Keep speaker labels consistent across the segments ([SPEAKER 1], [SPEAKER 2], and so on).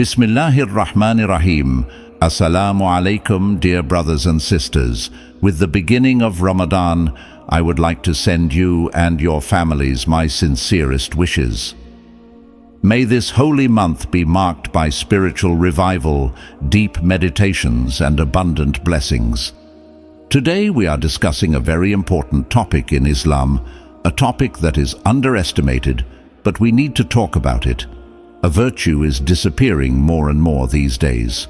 [SPEAKER 1] Bismillahir-Rahmanir-Rahim. Assalamu alaikum, dear brothers and sisters. With the beginning of Ramadan, I would like to send you and your families my sincerest wishes. May this holy month be marked by spiritual revival, deep meditations, and abundant blessings. Today we are discussing a very important topic in Islam, a topic that is underestimated, but we need to talk about it. A virtue is disappearing more and more these days.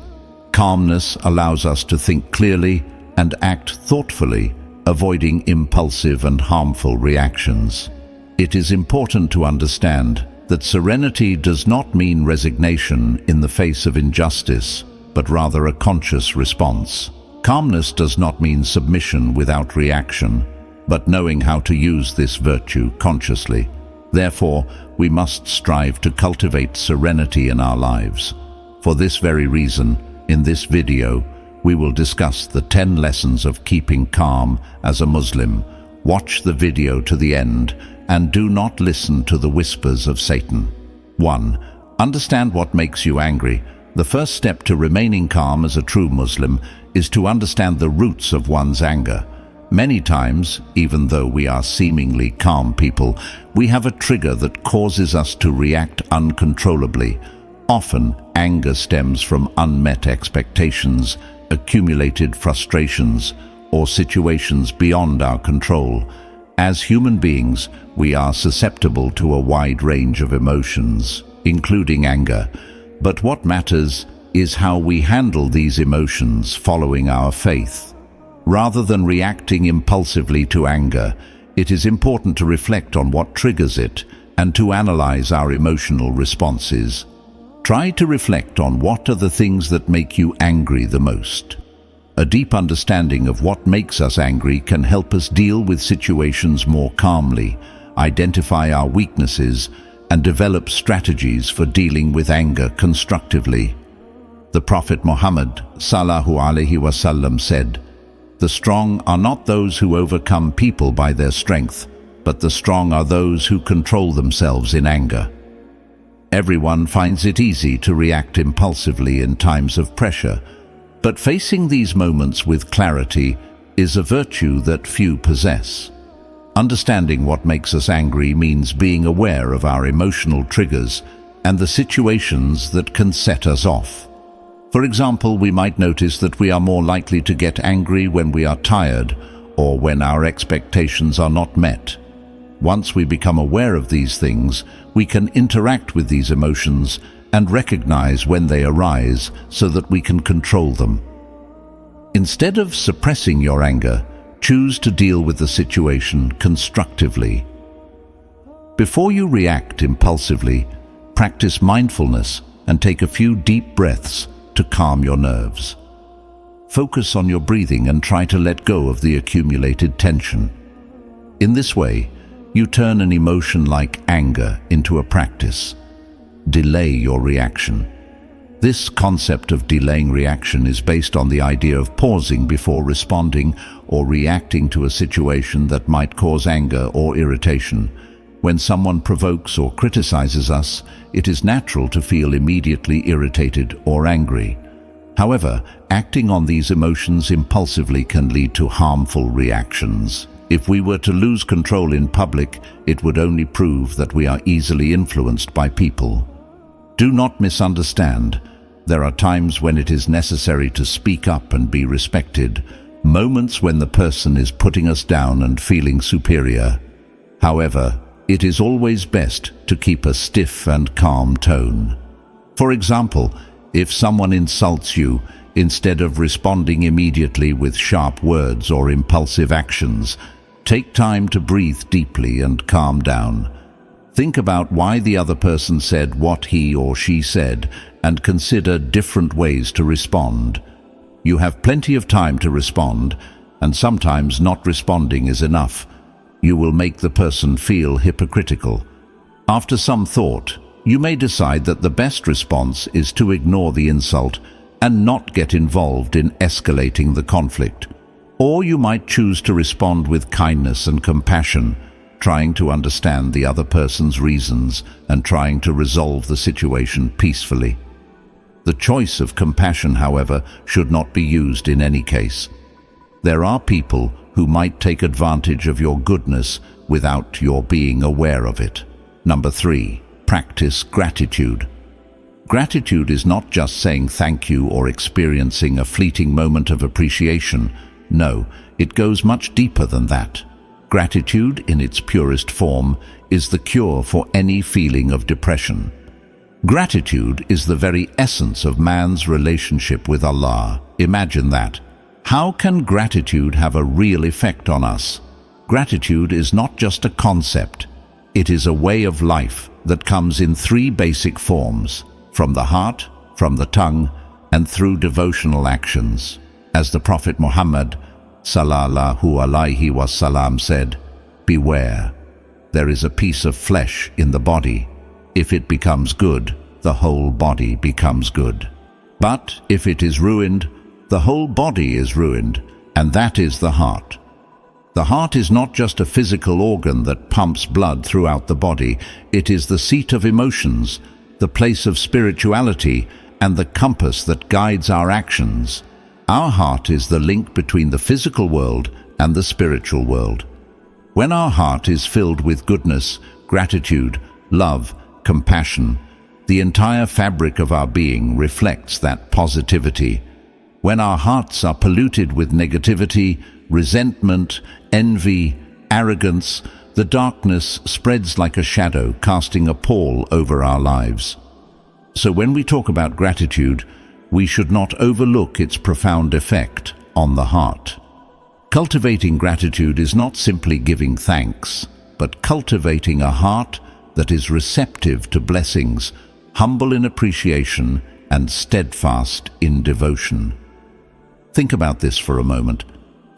[SPEAKER 1] Calmness allows us to think clearly and act thoughtfully, avoiding impulsive and harmful reactions. It is important to understand that serenity does not mean resignation in the face of injustice, but rather a conscious response. Calmness does not mean submission without reaction, but knowing how to use this virtue consciously. Therefore, we must strive to cultivate serenity in our lives. For this very reason, in this video, we will discuss the 10 lessons of keeping calm as a Muslim. Watch the video to the end and do not listen to the whispers of Satan. 1. Understand what makes you angry. The first step to remaining calm as a true Muslim is to understand the roots of one's anger. Many times, even though we are seemingly calm people, we have a trigger that causes us to react uncontrollably. Often, anger stems from unmet expectations, accumulated frustrations, or situations beyond our control. As human beings, we are susceptible to a wide range of emotions, including anger. But what matters is how we handle these emotions following our faith. Rather than reacting impulsively to anger, it is important to reflect on what triggers it and to analyze our emotional responses. Try to reflect on what are the things that make you angry the most. A deep understanding of what makes us angry can help us deal with situations more calmly, identify our weaknesses, and develop strategies for dealing with anger constructively. The Prophet Muhammad ﷺ said, "The strong are not those who overcome people by their strength, but the strong are those who control themselves in anger." Everyone finds it easy to react impulsively in times of pressure, but facing these moments with clarity is a virtue that few possess. Understanding what makes us angry means being aware of our emotional triggers and the situations that can set us off. For example, we might notice that we are more likely to get angry when we are tired or when our expectations are not met. Once we become aware of these things, we can interact with these emotions and recognize when they arise so that we can control them. Instead of suppressing your anger, choose to deal with the situation constructively. Before you react impulsively, practice mindfulness and take a few deep breaths to calm your nerves. Focus on your breathing and try to let go of the accumulated tension. In this way, you turn an emotion like anger into a practice. Delay your reaction. This concept of delaying reaction is based on the idea of pausing before responding or reacting to a situation that might cause anger or irritation. When someone provokes or criticizes us, it is natural to feel immediately irritated or angry. However, acting on these emotions impulsively can lead to harmful reactions. If we were to lose control in public, it would only prove that we are easily influenced by people. Do not misunderstand. There are times when it is necessary to speak up and be respected, moments when the person is putting us down and feeling superior. However, it is always best to keep a stiff and calm tone. For example, if someone insults you, instead of responding immediately with sharp words or impulsive actions, take time to breathe deeply and calm down. Think about why the other person said what he or she said and consider different ways to respond. You have plenty of time to respond, and sometimes not responding is enough. You will make the person feel hypocritical. After some thought, you may decide that the best response is to ignore the insult and not get involved in escalating the conflict. Or you might choose to respond with kindness and compassion, trying to understand the other person's reasons and trying to resolve the situation peacefully. The choice of compassion, however, should not be used in any case. There are people who might take advantage of your goodness without your being aware of it. Number 3, practice gratitude. Gratitude is not just saying thank you or experiencing a fleeting moment of appreciation. No, it goes much deeper than that. Gratitude, in its purest form, is the cure for any feeling of depression. Gratitude is the very essence of man's relationship with Allah. Imagine that. How can gratitude have a real effect on us? Gratitude is not just a concept. It is a way of life that comes in 3 basic forms: from the heart, from the tongue, and through devotional actions. As the Prophet Muhammad sallallahu alaihi wasallam said, "Beware, there is a piece of flesh in the body. If it becomes good, the whole body becomes good. But if it is ruined, the whole body is ruined, and that is the heart." The heart is not just a physical organ that pumps blood throughout the body. It is the seat of emotions, the place of spirituality, and the compass that guides our actions. Our heart is the link between the physical world and the spiritual world. When our heart is filled with goodness, gratitude, love, compassion, the entire fabric of our being reflects that positivity. When our hearts are polluted with negativity, resentment, envy, arrogance, the darkness spreads like a shadow, casting a pall over our lives. So when we talk about gratitude, we should not overlook its profound effect on the heart. Cultivating gratitude is not simply giving thanks, but cultivating a heart that is receptive to blessings, humble in appreciation, and steadfast in devotion. Think about this for a moment.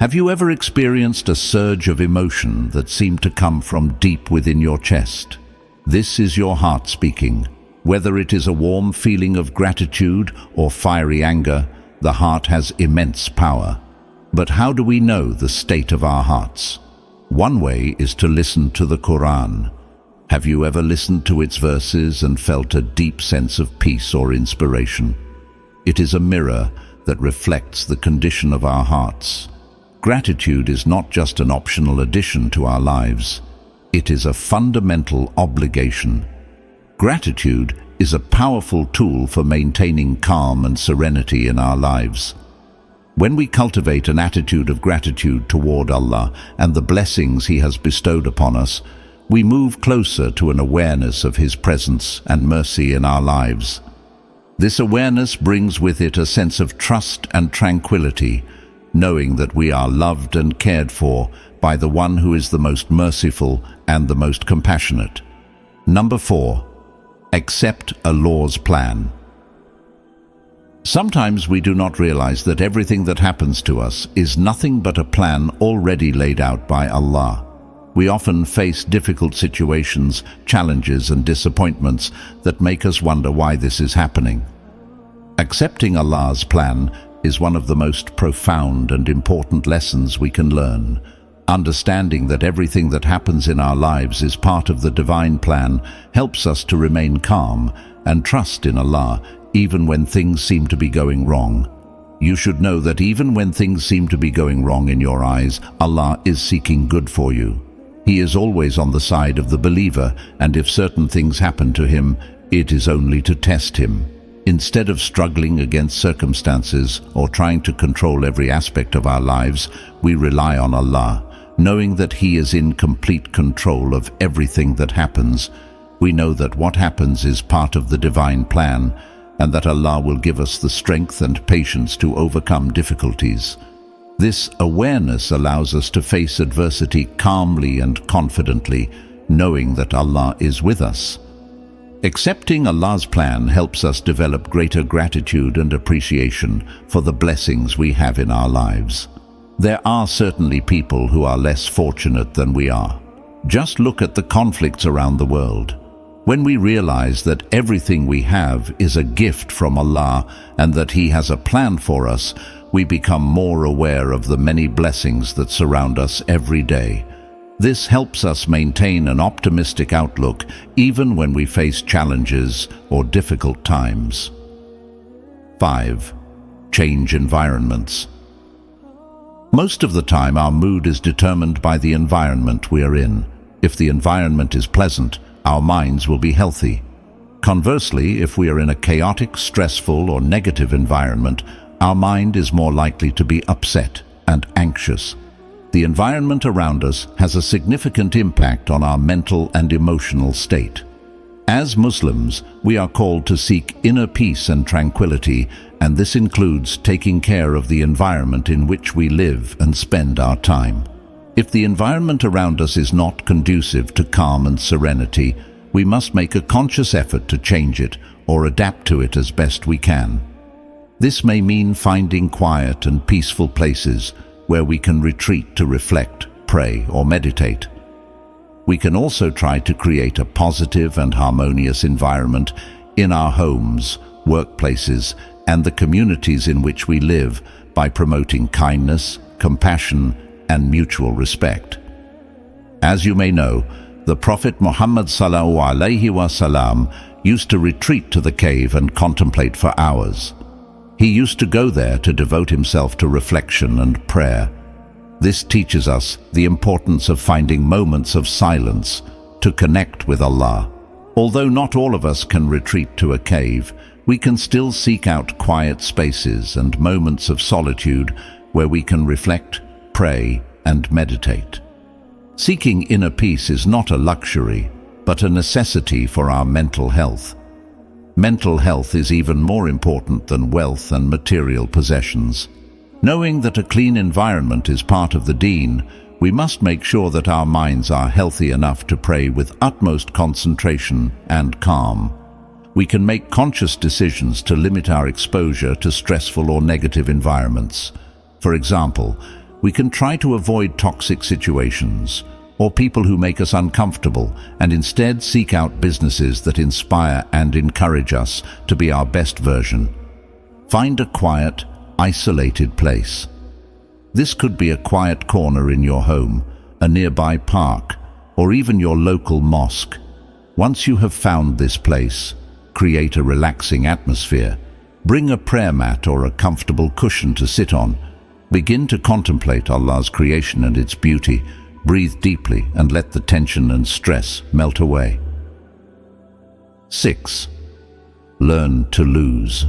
[SPEAKER 1] Have you ever experienced a surge of emotion that seemed to come from deep within your chest? This is your heart speaking. Whether it is a warm feeling of gratitude or fiery anger, the heart has immense power. But how do we know the state of our hearts? One way is to listen to the Quran. Have you ever listened to its verses and felt a deep sense of peace or inspiration? It is a mirror that reflects the condition of our hearts. Gratitude is not just an optional addition to our lives. It is a fundamental obligation. Gratitude is a powerful tool for maintaining calm and serenity in our lives. When we cultivate an attitude of gratitude toward Allah and the blessings He has bestowed upon us, we move closer to an awareness of His presence and mercy in our lives. This awareness brings with it a sense of trust and tranquility, knowing that we are loved and cared for by the One who is the most merciful and the most compassionate. Number 4, accept Allah's plan. Sometimes we do not realize that everything that happens to us is nothing but a plan already laid out by Allah. We often face difficult situations, challenges, and disappointments that make us wonder why this is happening. Accepting Allah's plan is one of the most profound and important lessons we can learn. Understanding that everything that happens in our lives is part of the divine plan helps us to remain calm and trust in Allah even when things seem to be going wrong. You should know that even when things seem to be going wrong in your eyes, Allah is seeking good for you. He is always on the side of the believer, and if certain things happen to him, it is only to test him. Instead of struggling against circumstances or trying to control every aspect of our lives, we rely on Allah, knowing that He is in complete control of everything that happens. We know that what happens is part of the divine plan, and that Allah will give us the strength and patience to overcome difficulties. This awareness allows us to face adversity calmly and confidently, knowing that Allah is with us. Accepting Allah's plan helps us develop greater gratitude and appreciation for the blessings we have in our lives. There are certainly people who are less fortunate than we are. Just look at the conflicts around the world. When we realize that everything we have is a gift from Allah and that He has a plan for us, we become more aware of the many blessings that surround us every day. This helps us maintain an optimistic outlook even when we face challenges or difficult times. 5. Change environments. Most of the time, our mood is determined by the environment we are in. If the environment is pleasant, our minds will be healthy. Conversely, if we are in a chaotic, stressful, or negative environment, our mind is more likely to be upset and anxious. The environment around us has a significant impact on our mental and emotional state. As Muslims, we are called to seek inner peace and tranquility, and this includes taking care of the environment in which we live and spend our time. If the environment around us is not conducive to calm and serenity, we must make a conscious effort to change it or adapt to it as best we can. This may mean finding quiet and peaceful places where we can retreat to reflect, pray, or meditate. We can also try to create a positive and harmonious environment in our homes, workplaces, and the communities in which we live by promoting kindness, compassion, and mutual respect. As you may know, the Prophet Muhammad ﷺ used to retreat to the cave and contemplate for hours. He used to go there to devote himself to reflection and prayer. This teaches us the importance of finding moments of silence to connect with Allah. Although not all of us can retreat to a cave, we can still seek out quiet spaces and moments of solitude where we can reflect, pray, and meditate. Seeking inner peace is not a luxury, but a necessity for our mental health. Mental health is even more important than wealth and material possessions. Knowing that a clean environment is part of the deen, we must make sure that our minds are healthy enough to pray with utmost concentration and calm. We can make conscious decisions to limit our exposure to stressful or negative environments. For example, we can try to avoid toxic situations or people who make us uncomfortable and instead seek out businesses that inspire and encourage us to be our best version. Find a quiet, isolated place. This could be a quiet corner in your home, a nearby park, or even your local mosque. Once you have found this place, create a relaxing atmosphere. Bring a prayer mat or a comfortable cushion to sit on. Begin to contemplate Allah's creation and its beauty. Breathe deeply and let the tension and stress melt away. 6. Learn to lose.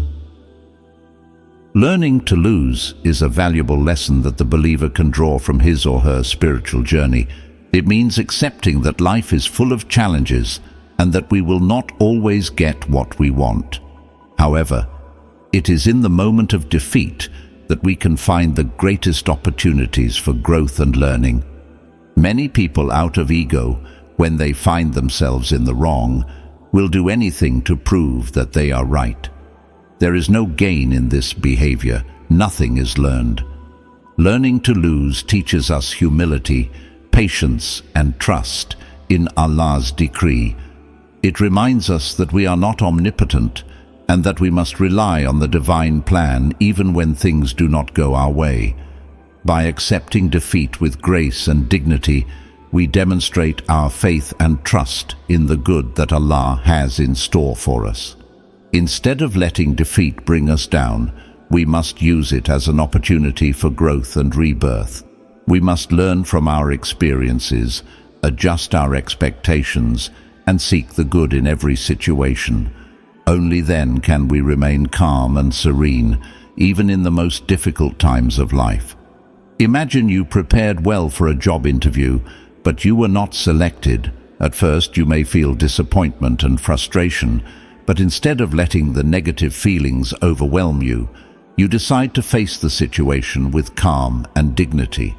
[SPEAKER 1] Learning to lose is a valuable lesson that the believer can draw from his or her spiritual journey. It means accepting that life is full of challenges and that we will not always get what we want. However, it is in the moment of defeat that we can find the greatest opportunities for growth and learning. Many people, out of ego, when they find themselves in the wrong, will do anything to prove that they are right. There is no gain in this behavior. Nothing is learned. Learning to lose teaches us humility, patience, and trust in Allah's decree. It reminds us that we are not omnipotent and that we must rely on the divine plan even when things do not go our way. By accepting defeat with grace and dignity, we demonstrate our faith and trust in the good that Allah has in store for us. Instead of letting defeat bring us down, we must use it as an opportunity for growth and rebirth. We must learn from our experiences, adjust our expectations, and seek the good in every situation. Only then can we remain calm and serene, even in the most difficult times of life. Imagine you prepared well for a job interview, but you were not selected. At first, you may feel disappointment and frustration, but instead of letting the negative feelings overwhelm you, you decide to face the situation with calm and dignity.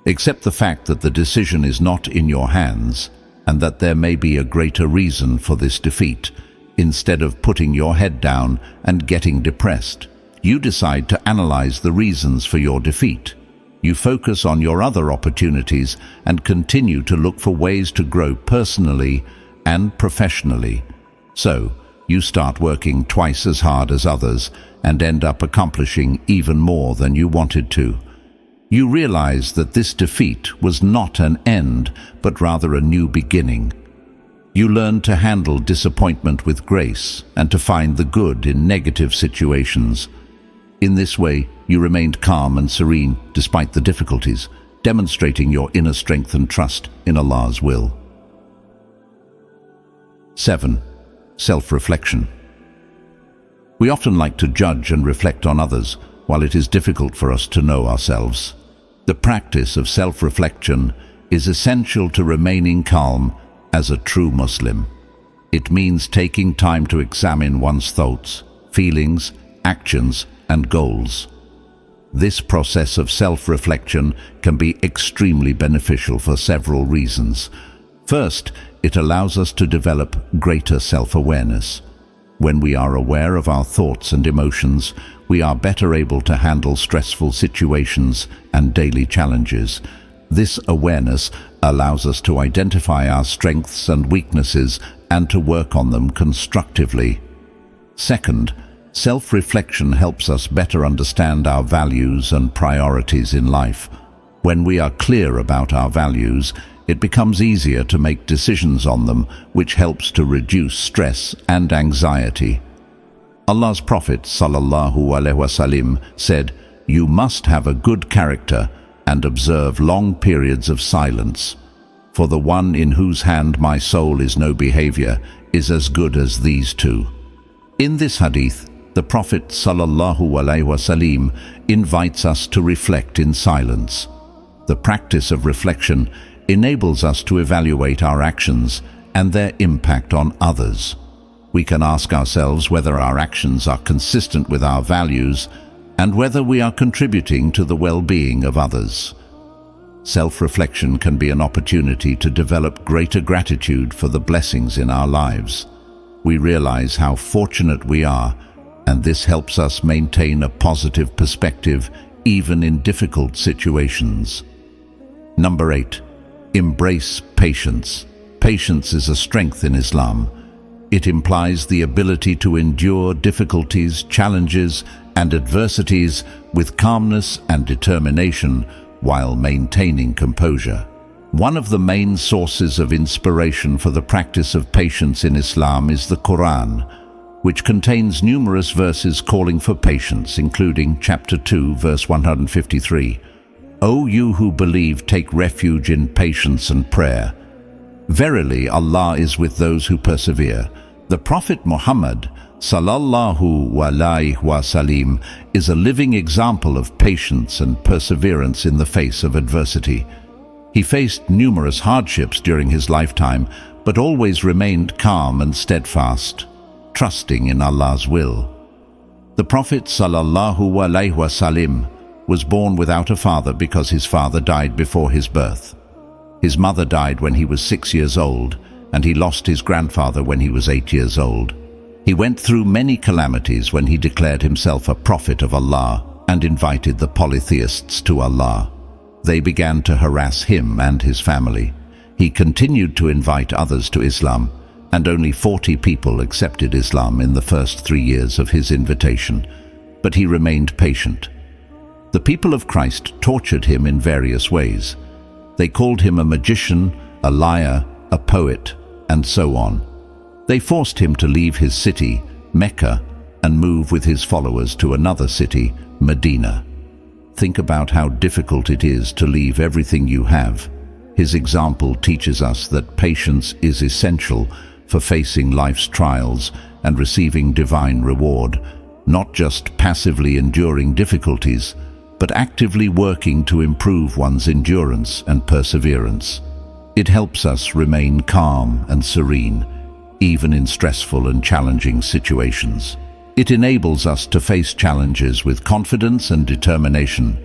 [SPEAKER 1] Accept the fact that the decision is not in your hands and that there may be a greater reason for this defeat. Instead of putting your head down and getting depressed, you decide to analyze the reasons for your defeat. You focus on your other opportunities and continue to look for ways to grow personally and professionally. So, you start working twice as hard as others and end up accomplishing even more than you wanted to. You realize that this defeat was not an end, but rather a new beginning. You learn to handle disappointment with grace and to find the good in negative situations. In this way, you remained calm and serene despite the difficulties, demonstrating your inner strength and trust in Allah's will. 7. Self-reflection. We often like to judge and reflect on others, while it is difficult for us to know ourselves. The practice of self-reflection is essential to remaining calm as a true Muslim. It means taking time to examine one's thoughts, feelings, actions, and goals. This process of self-reflection can be extremely beneficial for several reasons. First, it allows us to develop greater self-awareness. When we are aware of our thoughts and emotions, we are better able to handle stressful situations and daily challenges. This awareness allows us to identify our strengths and weaknesses and to work on them constructively. Second, self-reflection helps us better understand our values and priorities in life. When we are clear about our values, it becomes easier to make decisions on them, which helps to reduce stress and anxiety. Allah's Prophet ﷺ said, "You must have a good character and observe long periods of silence. For the one in whose hand my soul is no behavior is as good as these two." In this hadith, the Prophet ﷺ invites us to reflect in silence. The practice of reflection enables us to evaluate our actions and their impact on others. We can ask ourselves whether our actions are consistent with our values and whether we are contributing to the well-being of others. Self-reflection can be an opportunity to develop greater gratitude for the blessings in our lives. We realize how fortunate we are, and this helps us maintain a positive perspective even in difficult situations. Number 8. Embrace patience. Patience is a strength in Islam. It implies the ability to endure difficulties, challenges, and adversities with calmness and determination while maintaining composure. One of the main sources of inspiration for the practice of patience in Islam is the Quran, which contains numerous verses calling for patience, including chapter 2, verse 153. "O you who believe, take refuge in patience and prayer. Verily, Allah is with those who persevere." The Prophet Muhammad sallallahu alaihi wasallam is a living example of patience and perseverance in the face of adversity. He faced numerous hardships during his lifetime, but always remained calm and steadfast, trusting in Allah's will. The Prophet sallallahu alaihi wasallam was born without a father because his father died before his birth. His mother died when he was 6 years old, and he lost his grandfather when he was 8 years old. He went through many calamities when he declared himself a prophet of Allah and invited the polytheists to Allah. They began to harass him and his family. He continued to invite others to Islam, and only 40 people accepted Islam in the first 3 years of his invitation, but he remained patient. The people of Christ tortured him in various ways. They called him a magician, a liar, a poet, and so on. They forced him to leave his city, Mecca, and move with his followers to another city, Medina. Think about how difficult it is to leave everything you have. His example teaches us that patience is essential for facing life's trials and receiving divine reward, not just passively enduring difficulties, but actively working to improve one's endurance and perseverance. It helps us remain calm and serene, even in stressful and challenging situations. It enables us to face challenges with confidence and determination,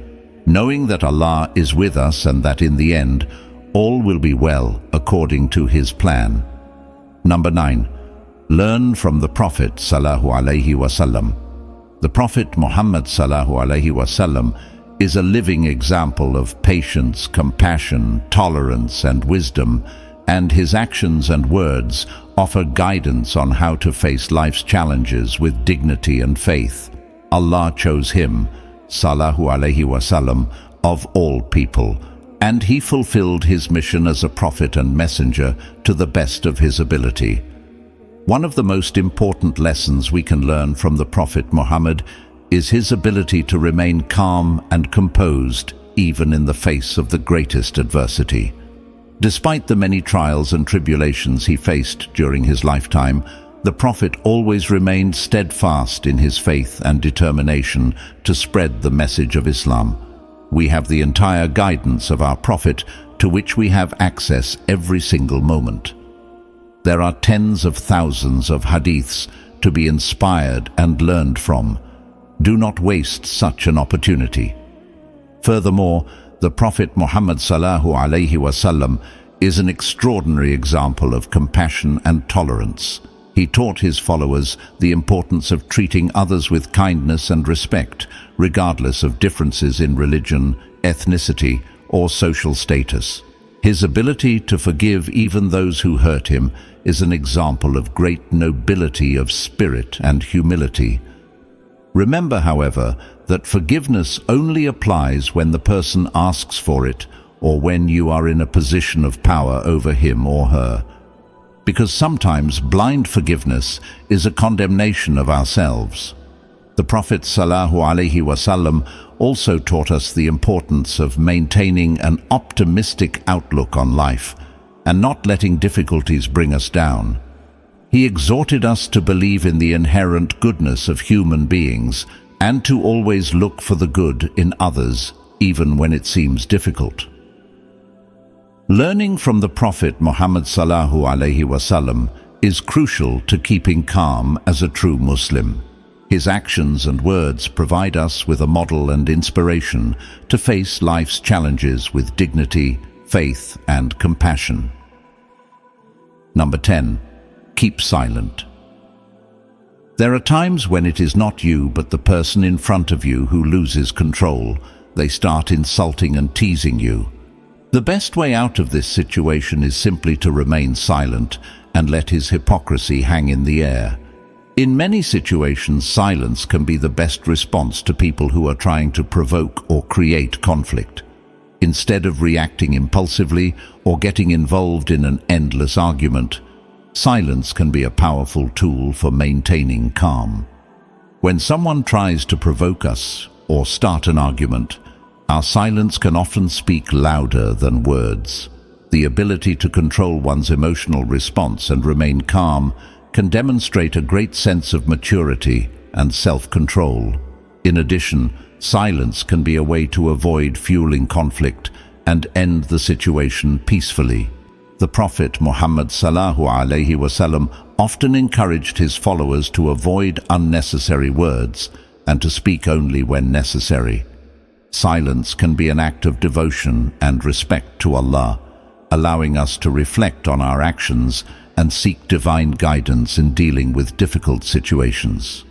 [SPEAKER 1] knowing that Allah is with us and that in the end, all will be well according to His plan. Number 9. Learn from the Prophet sallallahu alaihi wasallam. The Prophet Muhammad sallallahu alaihi wasallam is a living example of patience, compassion, tolerance, and wisdom, and his actions and words offer guidance on how to face life's challenges with dignity and faith. Allah chose him, sallallahu alaihi wasallam, of all people, and he fulfilled his mission as a prophet and messenger to the best of his ability. One of the most important lessons we can learn from the Prophet Muhammad is his ability to remain calm and composed even in the face of the greatest adversity. Despite the many trials and tribulations he faced during his lifetime, the Prophet always remained steadfast in his faith and determination to spread the message of Islam. We have the entire guidance of our Prophet, to which we have access every single moment. There are tens of thousands of hadiths to be inspired and learned from. Do not waste such an opportunity. Furthermore, the Prophet Muhammad sallallahu alaihi wasallam is an extraordinary example of compassion and tolerance. He taught his followers the importance of treating others with kindness and respect, regardless of differences in religion, ethnicity, or social status. His ability to forgive even those who hurt him is an example of great nobility of spirit and humility. Remember, however, that forgiveness only applies when the person asks for it or when you are in a position of power over him or her. Because sometimes blind forgiveness is a condemnation of ourselves. The Prophet sallallahu alaihi wasallam also taught us the importance of maintaining an optimistic outlook on life and not letting difficulties bring us down. He exhorted us to believe in the inherent goodness of human beings and to always look for the good in others, even when it seems difficult. Learning from the Prophet Muhammad sallallahu alaihi wasallam is crucial to keeping calm as a true Muslim. His actions and words provide us with a model and inspiration to face life's challenges with dignity, faith, and compassion. Number 10. Keep silent. There are times when it is not you but the person in front of you who loses control. They start insulting and teasing you. The best way out of this situation is simply to remain silent and let his hypocrisy hang in the air. In many situations, silence can be the best response to people who are trying to provoke or create conflict. Instead of reacting impulsively or getting involved in an endless argument, silence can be a powerful tool for maintaining calm. When someone tries to provoke us or start an argument, our silence can often speak louder than words. The ability to control one's emotional response and remain calm can demonstrate a great sense of maturity and self-control. In addition, silence can be a way to avoid fueling conflict and end the situation peacefully. The Prophet Muhammad sallallahu alaihi wasallam often encouraged his followers to avoid unnecessary words and to speak only when necessary. Silence can be an act of devotion and respect to Allah, allowing us to reflect on our actions and seek divine guidance in dealing with difficult situations.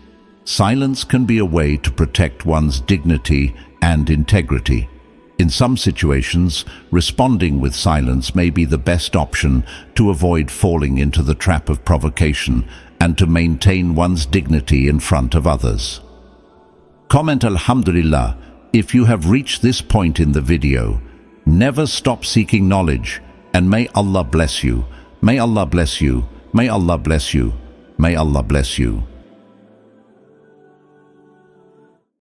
[SPEAKER 1] Silence can be a way to protect one's dignity and integrity. In some situations, responding with silence may be the best option to avoid falling into the trap of provocation and to maintain one's dignity in front of others. Comment Alhamdulillah if you have reached this point in the video. Never stop seeking knowledge, and may Allah bless you. May Allah bless you. May Allah bless you. May Allah bless you.